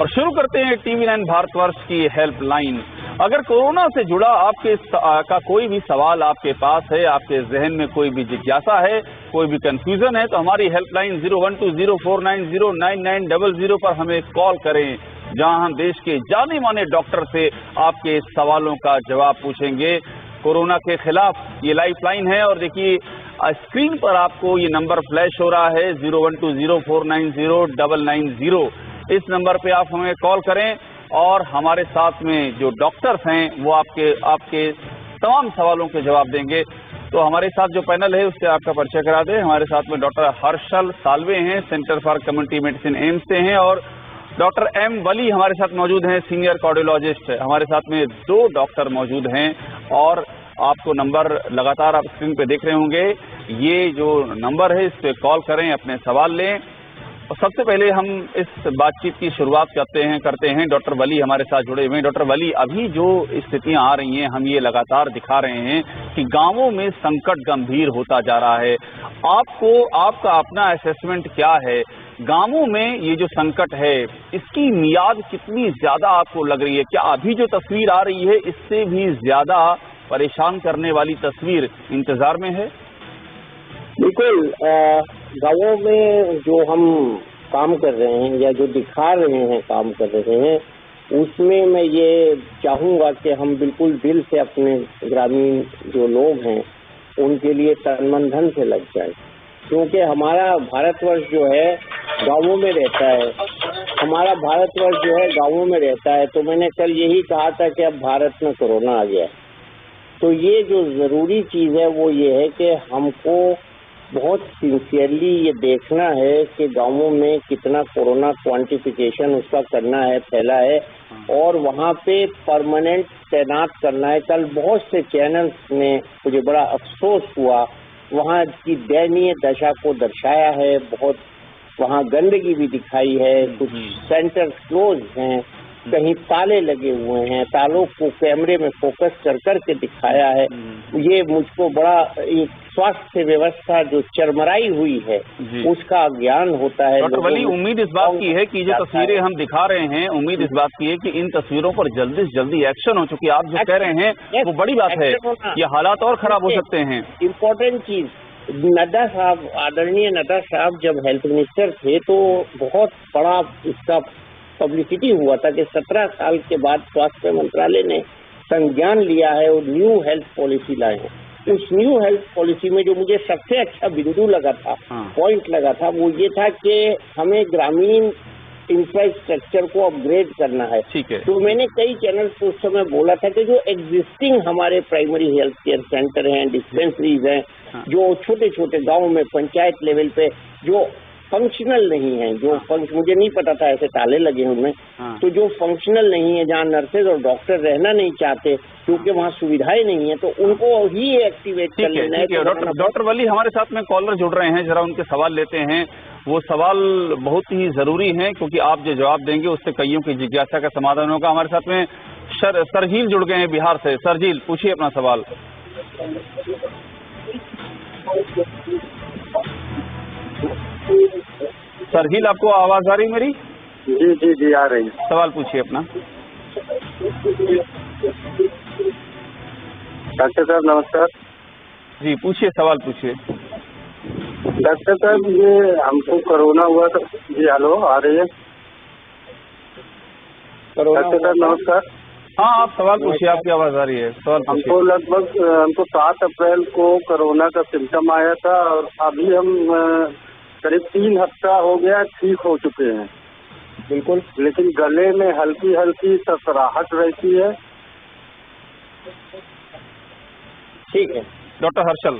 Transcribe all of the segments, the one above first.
और शुरू करते हैं टीवी9 भारतवर्ष की हेल्पलाइन। अगर कोरोना से जुड़ा आपके का कोई भी सवाल आपके पास है, आपके जहन में कोई भी जिज्ञासा है, कोई भी कंफ्यूजन है, तो हमारी हेल्पलाइन 012049099900 पर हमें कॉल करें, जहां हम देश के जाने माने डॉक्टर से आपके सवालों का जवाब पूछेंगे। कोरोना के खिलाफ ये लाइफलाइन है और देखिए स्क्रीन पर आपको ये नंबर फ्लैश हो रहा है 0120490999। इस नंबर पे आप हमें कॉल करें और हमारे साथ में जो डॉक्टर्स हैं वो आपके तमाम सवालों के जवाब देंगे। तो हमारे साथ जो पैनल है उससे आपका परिचय करा दें। हमारे साथ में डॉक्टर हर्षल साल्वे हैं, centre for community medicine AIIMS से हैं, और डॉक्टर एम वली हमारे साथ मौजूद हैं, सीनियर कार्डियोलॉजिस्ट। हमारे साथ में 2 डॉक्टर मौजूद हैं और आपको नंबर लगातार आप स्क्रीन पे देख रहे होंगे। ये जो नंबर है इस पे कॉल करें, अपने सवाल लें। और सबसे पहले हम इस बातचीत की शुरुआत करते हैं डॉक्टर वली हमारे साथ जुड़े हुए हैं। डॉक्टर वली, अभी जो स्थितियां आ रही हैं, हम ये लगातार दिखा रहे हैं कि गांवों में संकट गंभीर होता जा रहा है। आपका अपना असेसमेंट क्या है? गांवों में ये जो संकट है इसकी मियाद कितनी ज्यादा आपको लग रही है? क्या अभी जो तस्वीर आ रही है इससे भी ज्यादा परेशान करने वाली तस्वीर इंतजार में है? बिल्कुल, गांवों में जो हम काम कर रहे हैं या जो दिखा रहे हैं काम कर रहे हैं, उसमें मैं ये चाहूंगा कि हम बिल्कुल दिल से अपने ग्रामीण जो लोग हैं उनके लिए तन मन धन से लग जाए, क्योंकि हमारा भारतवर्ष जो है गांवों में रहता है। हमारा भारतवर्ष जो है गांवों में रहता है। तो मैंने कल यही कहा था कि अब भारत में कोरोना आ गया। तो ये जो जरूरी चीज है वो ये है कि हमको बहुत सिंसियरली ये देखना है कि गांवों में कितना कोरोना क्वांटिफिकेशन उसका करना है, फैला है, और वहाँ पे परमानेंट तैनात करना है। कल बहुत से चैनल्स ने, मुझे बड़ा अफसोस हुआ, वहाँ की दयनीय दशा को दर्शाया है। बहुत वहाँ गंदगी भी दिखाई है, कुछ सेंटर क्लोज हैं, कहीं ताले लगे हुए हैं, तालों को कैमरे में फोकस कर करके दिखाया है। ये मुझको बड़ा एक स्वास्थ्य व्यवस्था जो चरमराई हुई है उसका ज्ञान होता है। डॉक्टर वली, उम्मीद इस बात की है कि जो तस्वीरें हम दिखा रहे हैं, उम्मीद इस बात की है कि इन तस्वीरों पर जल्दी से जल्दी एक्शन हो, चुकी आप जो कह रहे हैं वो बड़ी बात है। ये हालात और खराब हो सकते हैं। इम्पोर्टेंट चीज, नड्डा साहब, आदरणीय नड्डा साहब जब हेल्थ मिनिस्टर थे तो बहुत बड़ा इसका पब्लिसिटी हुआ था कि 17 साल के बाद स्वास्थ्य मंत्रालय ने संज्ञान लिया है और न्यू हेल्थ पॉलिसी लाए हैं। उस न्यू हेल्थ पॉलिसी में जो मुझे सबसे अच्छा बिंदु लगा था, पॉइंट लगा था, वो ये था कि हमें ग्रामीण इंफ्रास्ट्रक्चर को अपग्रेड करना है। ठीक है। तो मैंने कई चैनल पर उस समय बोला था कि जो एग्जिस्टिंग हमारे प्राइमरी हेल्थ केयर सेंटर हैं, डिस्पेंसरीज हैं, जो छोटे छोटे गाँव में पंचायत लेवल पे जो फंक्शनल नहीं है, जो मुझे नहीं पता था ऐसे ताले लगे उनमें, तो जो फंक्शनल नहीं है, जहाँ नर्सेज और डॉक्टर रहना नहीं चाहते क्योंकि वहाँ सुविधाएं नहीं है, तो उनको ही एक्टिवेट कर लेना है। डॉक्टर वली हमारे साथ में कॉलर जुड़ रहे हैं, जरा उनके सवाल लेते हैं। वो सवाल बहुत ही जरूरी है क्योंकि आप जो जवाब देंगे उससे कईयों की जिज्ञासा का समाधान होगा। हमारे साथ में सरजील जुड़ गए हैं बिहार से। सरजील, पूछिए अपना सवाल। सरजील, आपको आवाज आ रही मेरी? जी जी जी आ रही। सवाल पूछिए अपना। डॉक्टर साहब नमस्कार। जी पूछिए, सवाल पूछिए। डॉक्टर साहब, ये हमको कोरोना हुआ था। जी हेलो, आ रही है? डॉक्टर साहब नमस्कार। हाँ, आप सवाल पूछिए, आपकी आवाज आ रही है, सवाल पूछिए। हमको 7 अप्रैल को कोरोना का सिम्टम आया था और अभी हम करीब 3 हफ्ता हो गया ठीक हो चुके हैं। बिल्कुल, लेकिन गले में हल्की हल्की ससराहट रहती है। ठीक है। डॉक्टर हर्षल,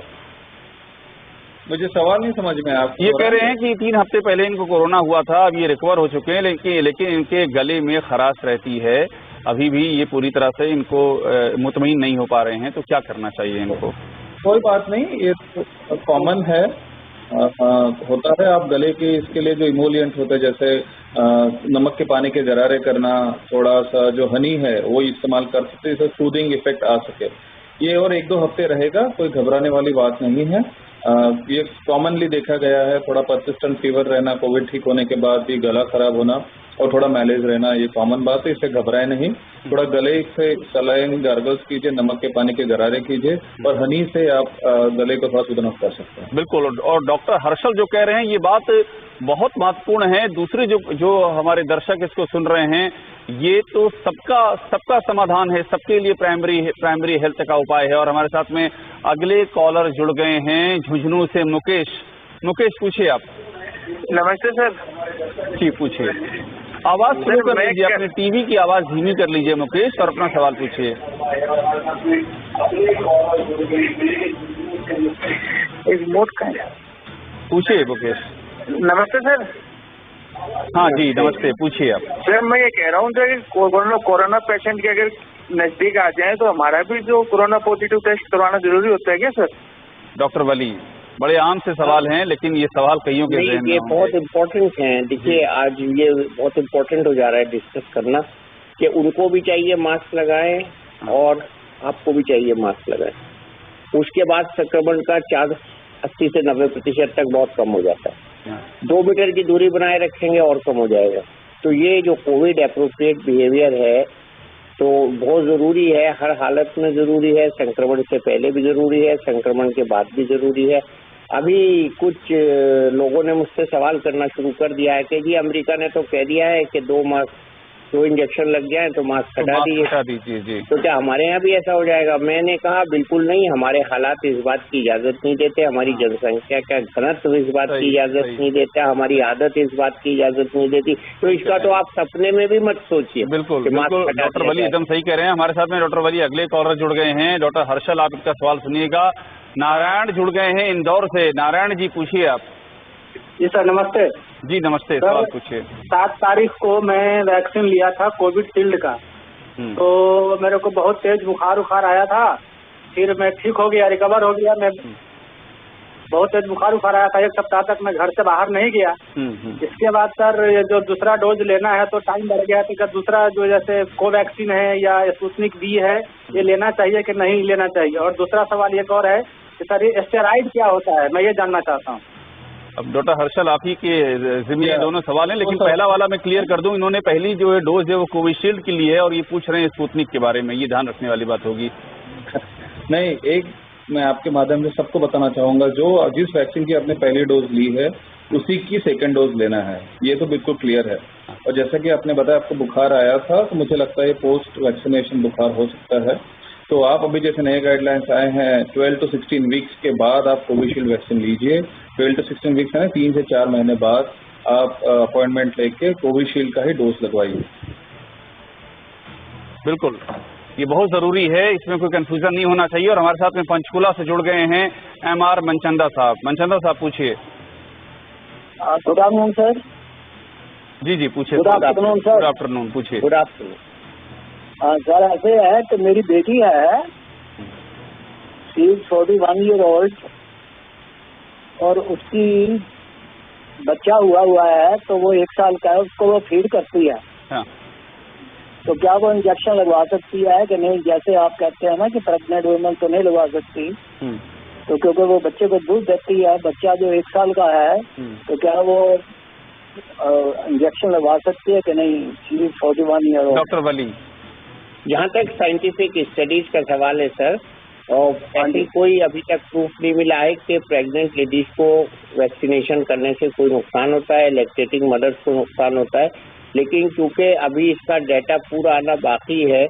मुझे सवाल नहीं समझ में। आप ये कह रहे हैं कि 3 हफ्ते पहले इनको कोरोना हुआ था, अब ये रिकवर हो चुके हैं, लेकिन इनके गले में खराश रहती है, अभी भी ये पूरी तरह से इनको मुतमईन नहीं हो पा रहे हैं, तो क्या करना चाहिए इनको? कोई बात नहीं, ये तो कॉमन है, होता है। आप गले के इसके लिए जो इमोलिएंट होते हैं, जैसे नमक के पानी के गरारे करना, थोड़ा सा जो हनी है वो इस्तेमाल कर सकते हैं, इससे सूदिंग इफेक्ट आ सके। ये और 1-2 हफ्ते रहेगा, कोई घबराने वाली बात नहीं है। ये कॉमनली देखा गया है, थोड़ा परसिस्टेंट फीवर रहना, कोविड ठीक होने के बाद भी गला खराब होना, और थोड़ा मैलेज रहना, ये कॉमन बात है, इससे घबराए नहीं। थोड़ा गले से सलाइन गार्गल्स कीजिए, नमक के पानी के गरारे कीजिए और हनी से आप गले को थोड़ा सुधन कर सकते हैं। बिल्कुल। और डॉक्टर हर्षल जो कह रहे हैं ये बात बहुत महत्वपूर्ण है। दूसरी जो हमारे दर्शक इसको सुन रहे हैं, ये तो सबका समाधान है, सबके लिए प्राइमरी हेल्थ का उपाय है। और हमारे साथ में अगले कॉलर जुड़ गए हैं झुंझुनू से मुकेश पूछिए आप। नमस्ते सर। जी पूछिए। आवाज शुरू कर लीजिए, अपने टीवी की आवाज धीमी कर लीजिए मुकेश और अपना सवाल पूछिए। रिमोट का है। पूछिए मुकेश। नमस्ते सर। हाँ जी नमस्ते, पूछिए आप। सर मैं ये कह रहा हूँ सर कि कोरोना पेशेंट के अगर नजदीक आ जाए तो हमारा भी जो कोरोना पॉजिटिव टेस्ट करवाना जरूरी होता है क्या सर? डॉक्टर वली, बड़े आम से सवाल हैं लेकिन ये सवाल कईयों के ज़हन में ये बहुत इम्पोर्टेंट है। देखिए आज ये बहुत इम्पोर्टेंट हो जा रहा है डिस्कस करना कि उनको भी चाहिए मास्क लगाएं और आपको भी चाहिए मास्क लगाएं। उसके बाद संक्रमण का 80 से 90% तक बहुत कम हो जाता है। 2 मीटर की दूरी बनाए रखेंगे और कम हो जाएगा। तो ये जो कोविड एप्रोप्रिएट बिहेवियर है तो बहुत जरूरी है, हर हालत में जरूरी है। संक्रमण से पहले भी जरूरी है, संक्रमण के बाद भी जरूरी है। अभी कुछ लोगों ने मुझसे सवाल करना शुरू कर दिया है कि जी अमेरिका ने तो कह दिया है कि 2 इंजेक्शन लग जाए तो मास्क हटा दीजिए। जी तो क्या हमारे यहाँ भी ऐसा हो जाएगा? मैंने कहा बिल्कुल नहीं, हमारे हालात इस बात की इजाजत नहीं देते, हमारी जनसंख्या का घनत्व इस बात की इजाजत नहीं देता, हमारी आदत इस बात की इजाजत नहीं देती। तो इसका तो आप सपने में भी मत सोचिए। बिल्कुल डॉक्टर वली एकदम सही कह रहे हैं। हमारे साथ में डॉक्टर वली अगले कॉलर जुड़ गए हैं। डॉक्टर हर्षल आप इनका सवाल सुनिएगा। नारायण जुड़ गए हैं इंदौर से। नारायण जी पूछिए आप। जी सर नमस्ते। जी नमस्ते, सवाल पूछिए। 7 तारीख को मैं वैक्सीन लिया था कोविशील्ड का, तो मेरे को बहुत तेज बुखार आया था। फिर मैं ठीक हो गया, रिकवर हो गया। मैं बहुत तेज बुखार आया था, 1 सप्ताह तक मैं घर से बाहर नहीं गया। इसके बाद सर ये जो दूसरा डोज लेना है तो टाइम बढ़ गया। तो दूसरा जो जैसे कोवैक्सीन है या स्पुतनिक वी है, ये लेना चाहिए कि नहीं लेना चाहिए? और दूसरा सवाल एक और है कि सर ये स्टेरॉइड क्या होता है, मैं ये जानना चाहता हूँ। अब डॉक्टर हर्षल आप ही के जिम्मे दोनों सवाल हैं, लेकिन पहला वाला मैं क्लियर कर दूं। इन्होंने पहली जो है डोज है वो कोविशील्ड की ली है और ये पूछ रहे हैं स्पुतनिक के बारे में। ये ध्यान रखने वाली बात होगी। नहीं, एक मैं आपके माध्यम से सबको बताना चाहूंगा, जो जिस वैक्सीन की आपने पहली डोज ली है उसी की 2nd डोज लेना है, ये तो बिल्कुल क्लियर है। और जैसा कि आपने बताया आपको बुखार आया था, तो मुझे लगता है पोस्ट वैक्सीनेशन बुखार हो सकता है। तो आप अभी जैसे नए गाइडलाइंस आए हैं 12 to 16 वीक्स के बाद आप कोविशील्ड वैक्सीन लीजिए। 12 to 16 वीक्स है ना, 3 से 4 महीने बाद आप अपॉइंटमेंट लेके कोविशील्ड का ही डोज लगवाइए। बिल्कुल, ये बहुत जरूरी है, इसमें कोई कंफ्यूजन नहीं होना चाहिए। और हमारे साथ में पंचकुला से जुड़ गए हैं MR मनचंदा साहब। मनचंदा साहब पूछिए। Good afternoon sir. जी पूछिए। Good afternoon sir. Good afternoon, पूछिए। Good afternoon. सर ऐसे है कि मेरी बेटी है, शी इज 41 ईयर ओल्ड और उसकी बच्चा हुआ है, तो वो 1 साल का है, उसको वो फीड करती है। हाँ। तो क्या वो इंजेक्शन लगवा सकती है कि नहीं? जैसे आप कहते हैं ना कि प्रेग्नेंट वुमेन तो नहीं लगवा सकती, तो क्योंकि वो बच्चे को दूध देती है, बच्चा जो 1 साल का है, तो क्या वो इंजेक्शन लगवा सकती है कि नहीं? She is 41 year old. Doctor Wali, जहाँ तक साइंटिफिक स्टडीज का सवाल है सर, और ऐसी कोई अभी तक प्रूफ नहीं मिला है कि प्रेग्नेंट लेडीज को वैक्सीनेशन करने से कोई नुकसान होता है, लैक्टेटिंग मदर्स को नुकसान होता है। लेकिन क्योंकि अभी इसका डाटा पूरा आना बाकी है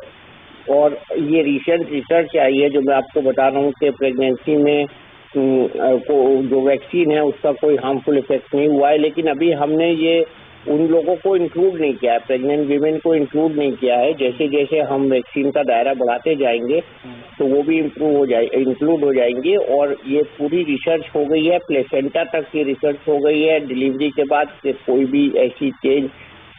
और ये रिसर्च आई है, जो मैं आपको बता रहा हूँ कि प्रेगनेंसी में को जो वैक्सीन है उसका कोई हार्मफुल इफेक्ट नहीं हुआ है। लेकिन अभी हमने ये उन लोगों को इंक्लूड नहीं किया है, प्रेग्नेंट वीमेन को इंक्लूड नहीं किया है। जैसे जैसे हम वैक्सीन का दायरा बढ़ाते जाएंगे तो वो भी इंक्लूड हो जाएंगे। और ये पूरी रिसर्च हो गई है, प्लेसेंटा तक ये रिसर्च हो गई है डिलीवरी के बाद कि कोई भी ऐसी चेंज,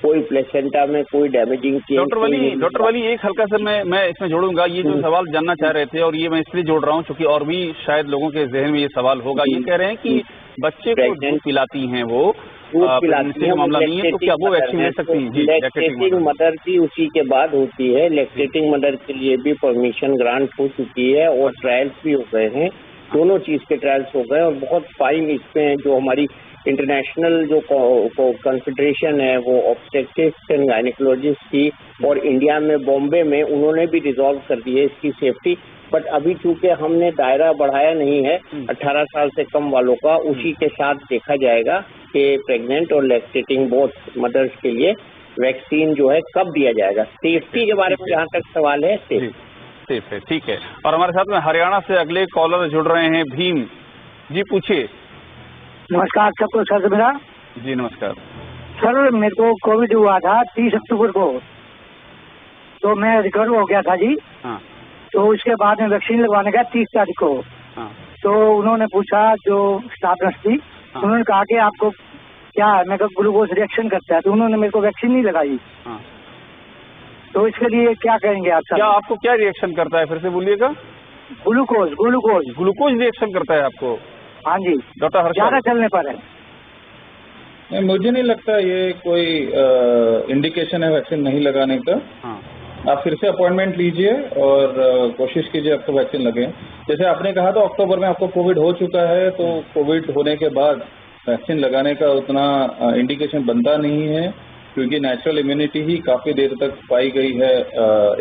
कोई प्लेसेंटा में कोई डैमेजिंग चेंज। डॉक्टर वली एक हल्का सा मैं इसमें जोड़ूंगा। ये जो सवाल जानना चाह रहे थे, और ये मैं इसलिए जोड़ रहा हूँ क्योंकि और भी शायद लोगों के जहन में ये सवाल होगा। ये कह रहे हैं कि बच्चे को दूध पिलाती हैं, वो मामला नहीं है, तो क्या वो वैक्सीन ले सकती हैं? लैक्टेटिंग मदर की उसी के बाद होती है। लैक्टेटिंग मदर के लिए भी परमिशन ग्रांट हो चुकी है और ट्रायल्स भी हो गए हैं, दोनों चीज के ट्रायल्स हो गए और बहुत फाइन इसमें जो हमारी इंटरनेशनल जो कॉन्फेडरेशन है वो ऑब्स्टेट्रिक्स एंड गायनेकोलॉजिस्ट की, और इंडिया में बॉम्बे में उन्होंने भी रिजॉल्व कर दी है इसकी सेफ्टी। बट अभी चूंकि हमने दायरा बढ़ाया नहीं है 18 साल से कम वालों का, उसी के साथ देखा जाएगा कि प्रेग्नेंट और लैक्टेटिंग बोथ मदर्स के लिए वैक्सीन जो है कब दिया जाएगा। सेफ्टी के बारे में जहाँ तक सवाल है, सेफ है, ठीक है। और हमारे साथ में हरियाणा से अगले कॉलर जुड़ रहे हैं, भीम जी, पूछिए। नमस्कार सबको सर मेरा। जी नमस्कार सर, मेरे को कोविड हुआ था 30 अक्टूबर को, तो मैं रिकवर हो गया था जी। हाँ। तो उसके बाद में वैक्सीन लगवाने गया 30 तारीख को। हाँ। तो उन्होंने पूछा, जो स्टाफ नर्स थी, हाँ। उन्होंने कहा कि आपको क्या है, मैं ग्लूकोज रिएक्शन करता है, तो उन्होंने मेरे को वैक्सीन नहीं लगाई। हाँ। तो इसके लिए क्या करेंगे आप सर? क्या आपको क्या रिएक्शन करता है, फिर से बोलिएगा? ग्लूकोज रिएक्शन करता है आपको? हाँ जी। डॉक्टर हर्षल, ज्यादा चलने पर है? नहीं, मुझे नहीं लगता ये कोई इंडिकेशन है वैक्सीन नहीं लगाने का। हाँ। आप फिर से अपॉइंटमेंट लीजिए और कोशिश कीजिए आपको वैक्सीन लगे। जैसे आपने कहा था अक्टूबर में आपको कोविड हो चुका है, तो कोविड होने के बाद वैक्सीन लगाने का उतना इंडिकेशन बनता नहीं है, क्योंकि नेचुरल इम्यूनिटी ही काफी देर तक पाई गई है,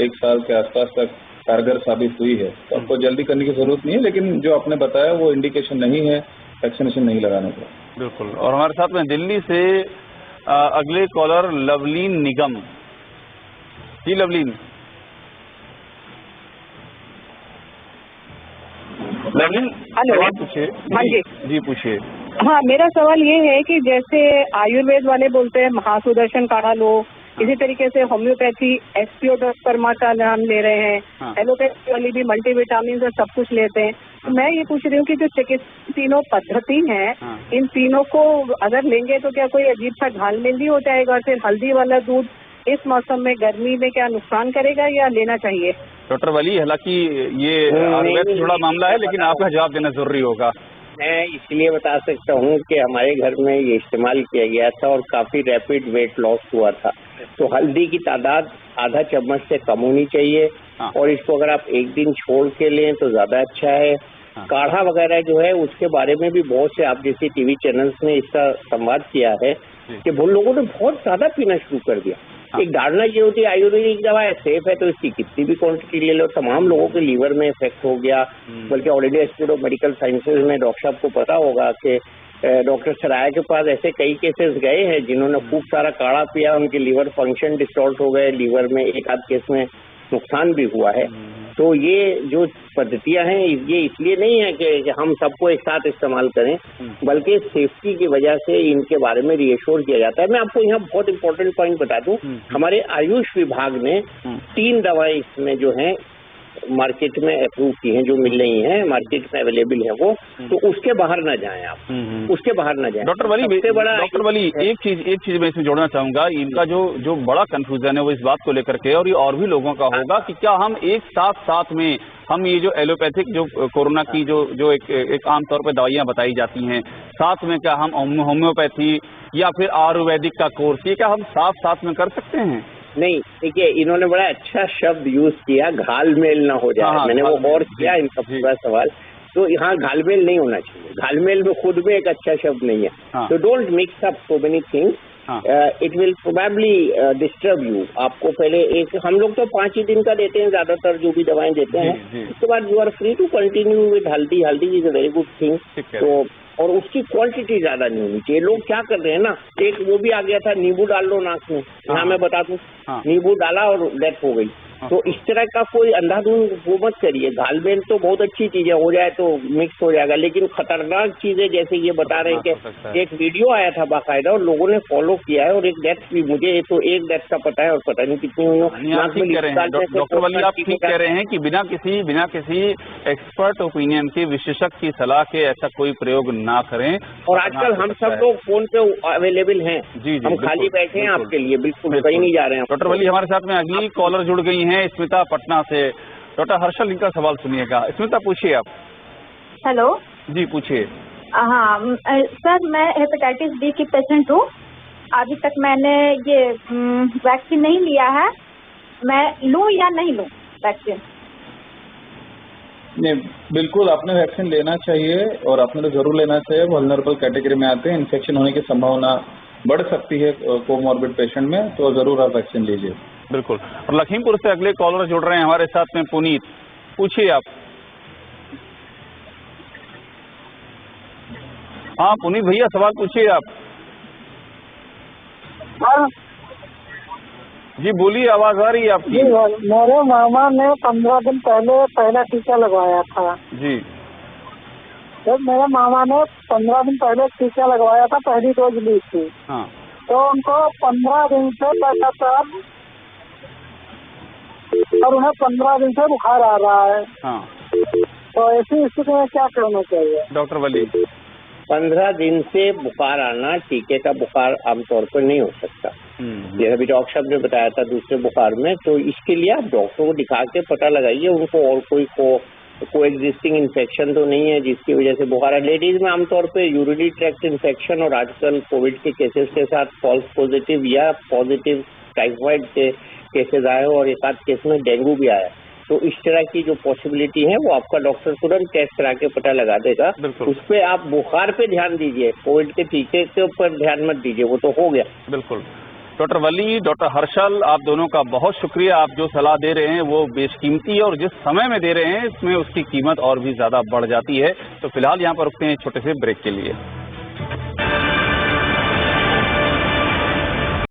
1 साल के आसपास तक कारगर साबित हुई है। तो आपको जल्दी करने की जरूरत नहीं है, लेकिन जो आपने बताया वो इंडिकेशन नहीं है वैक्सीनेशन नहीं लगाने का। बिल्कुल। और हमारे साथ में दिल्ली से अगले कॉलर लवलीन निगम जी। लवलीन हेलो, पूछिए। हाँ जी जी पूछिए। हाँ, मेरा सवाल ये है कि जैसे आयुर्वेद वाले बोलते हैं महासुदर्शन काढ़ा लो, इसी तरीके से होम्योपैथी एस्पियोडोस्पर्मा का नाम ले रहे हैं, हाँ। एलोपैथी वाली भी मल्टीविटामिन और सब कुछ लेते हैं। तो मैं ये पूछ रही हूँ कि जो चिकित्सा तीनों पद्धति हैं, हाँ। इन तीनों को अगर लेंगे तो क्या कोई अजीब सा घालमेल भी हो जाएगा? फिर हल्दी वाला दूध इस मौसम में गर्मी में क्या नुकसान करेगा या लेना चाहिए? डॉक्टर वली, हालांकि ये आयुर्वेद से जुड़ा मामला है, लेकिन आपका जवाब देना जरूरी होगा। मैं इसलिए बता सकता हूँ कि हमारे घर में ये इस्तेमाल किया गया था और काफी रैपिड वेट लॉस हुआ था। तो हल्दी की तादाद आधा चम्मच से कम होनी चाहिए। हाँ। और इसको अगर आप एक दिन छोड़ के लें तो ज्यादा अच्छा है। हाँ। काढ़ा वगैरह जो है उसके बारे में भी बहुत से आप जैसे टीवी चैनल्स ने इसका संवाद किया है कि बहुत लोगों ने बहुत ज्यादा पीना शुरू कर दिया। हाँ। एक धारणा ये होती है आयुर्वेदिक दवा है, सेफ है, तो इसकी कितनी भी क्वांटिटी ले लो। तमाम लोगों के लीवर में इफेक्ट हो गया। बल्कि already institute of medical sciences में डॉक्टर साहब को पता होगा कि डॉक्टर सराय के पास ऐसे कई केसेस गए हैं जिन्होंने खूब सारा काढ़ा पिया, उनके लीवर फंक्शन डिस्टॉर्ट हो गए, लीवर में एक आध केस में नुकसान भी हुआ है। तो ये जो पद्धतियां हैं ये इसलिए नहीं है कि हम सबको एक साथ इस्तेमाल करें, बल्कि सेफ्टी की वजह से इनके बारे में रिएश्योर किया जाता है। मैं आपको यहाँ बहुत इंपॉर्टेंट पॉइंट बता दूं, हमारे आयुष विभाग ने 3 दवाएं इसमें जो हैं मार्केट में अप्रूव की हैं, जो मिल रही हैं, मार्केट में अवेलेबल है वो, तो उसके बाहर न जाएं आप, उसके बाहर न जाएं। डॉक्टर वली, डॉक्टर वली, एक चीज मैं इसमें जोड़ना चाहूंगा। इनका जो बड़ा कंफ्यूजन है वो इस बात को लेकर के, और ये और भी लोगों का होगा कि क्या हम एक साथ में हम ये जो एलोपैथिक जो कोरोना की जो एक आमतौर पर दवाइयां बताई जाती हैं, साथ में क्या हम होम्योपैथी या फिर आयुर्वेदिक का कोर्स, ये क्या हम साथ में कर सकते हैं? नहीं, देखिए इन्होंने बड़ा अच्छा शब्द यूज किया, घालमेल ना हो जाए। हाँ, मैंने वो और किया इनका पूरा सवाल, तो यहाँ घालमेल नहीं होना चाहिए। घालमेल में खुद में एक अच्छा शब्द नहीं है। हाँ। तो don't mix up so many things, it will probably disturb you. आपको पहले हम लोग तो 5 ही दिन का देते हैं ज्यादातर जो भी दवाएं देते हैं, उसके बाद you are free to continue with haldi. Haldi is a very good thing. तो और उसकी क्वांटिटी ज्यादा नहीं होनी चाहिए। लोग क्या कर रहे हैं ना, एक वो भी आ गया था, नींबू डाल लो नाक में। यहाँ मैं बता दूं, नींबू डाला और डेथ हो गई। तो इस तरह का कोई अंधाधुंध वो मत करिए। घालमेल तो बहुत अच्छी चीजें हो जाए तो मिक्स हो जाएगा, लेकिन खतरनाक चीजें जैसे ये बता रहे हैं कि एक वीडियो आया था बाकायदा और लोगों ने फॉलो किया है, और एक डेथ भी, मुझे तो एक डेथ का पता है और पता नहीं कितनी हुई। डॉक्टर वली, आप ठीक कह रहे हैं कि बिना किसी एक्सपर्ट ओपिनियन के, विशेषज्ञ की सलाह के ऐसा कोई प्रयोग ना करें। और आजकल हम सब लोग फोन पे अवेलेबल हैं। जी, हम खाली बैठे हैं आपके लिए, बिल्कुल कहीं नहीं जा रहे हैं। डॉक्टर वली, हमारे साथ में अगली कॉलर जुड़ गई हैं, स्मिता पटना से। डॉक्टर हर्षल, इनका सवाल सुनिएगा। स्मिता, पूछिए आप। हेलो जी, पूछिए। हाँ सर, मैं हेपेटाइटिस बी की पेशेंट हूँ। अभी तक मैंने ये वैक्सीन नहीं लिया है, मैं लूँ या नहीं लूँ वैक्सीन? नहीं, बिल्कुल आपने वैक्सीन लेना चाहिए और आपने तो जरूर लेना चाहिए। वल्नरेबल कैटेगरी में आते हैं, इन्फेक्शन होने की संभावना बढ़ सकती है कोमॉर्बिड पेशेंट में, तो जरूर आप वैक्सीन लीजिए। बिल्कुल। और लखीमपुर से अगले कॉलर जुड़ रहे हैं हमारे साथ में, पुनीत, पूछिए आप। हाँ पुनीत भैया, सवाल पूछिए आप। जी बोलिए, आवाज आ रही है आपकी। जी मेरे मामा ने 15 दिन पहले पहला टीका लगवाया था। जी। जब मेरे मामा ने 15 दिन पहले टीका लगवाया था, पहली डोज ली थी। हाँ। तो उनको 15 दिन से लगातार, और उन्हें 15 दिन से बुखार आ रहा है। हाँ। तो ऐसी स्थिति में क्या करना चाहिए? डॉक्टर वली। 15 दिन से बुखार आना टीके का बुखार आमतौर पर नहीं हो सकता। जैसे अभी डॉक्टर साहब ने बताया था दूसरे बुखार में, तो इसके लिए आप डॉक्टर को दिखा के पता लगाइए उनको और कोई एग्जिस्टिंग इन्फेक्शन तो नहीं है जिसकी वजह से बुखार है। लेडीज में आमतौर पे यूरिनरी ट्रैक्ट इन्फेक्शन और आजकल कोविड के केसेस के साथ फॉल्स पॉजिटिव या पॉजिटिव टाइफाइड के केसेस आए और एक आध केस में डेंगू भी आया। तो इस तरह की जो पॉसिबिलिटी है वो आपका डॉक्टर तुरंत टेस्ट करा के पता लगा देगा। उस पर आप बुखार पे ध्यान दीजिए, कोविड के टीके के ऊपर ध्यान मत दीजिए, वो तो हो गया। बिल्कुल। डॉक्टर वली, डॉक्टर हर्षल, आप दोनों का बहुत शुक्रिया। आप जो सलाह दे रहे हैं वो बेशकीमती है और जिस समय में दे रहे हैं इसमें उसकी कीमत और भी ज्यादा बढ़ जाती है। तो फिलहाल यहाँ पर रुकते हैं छोटे से ब्रेक के लिए।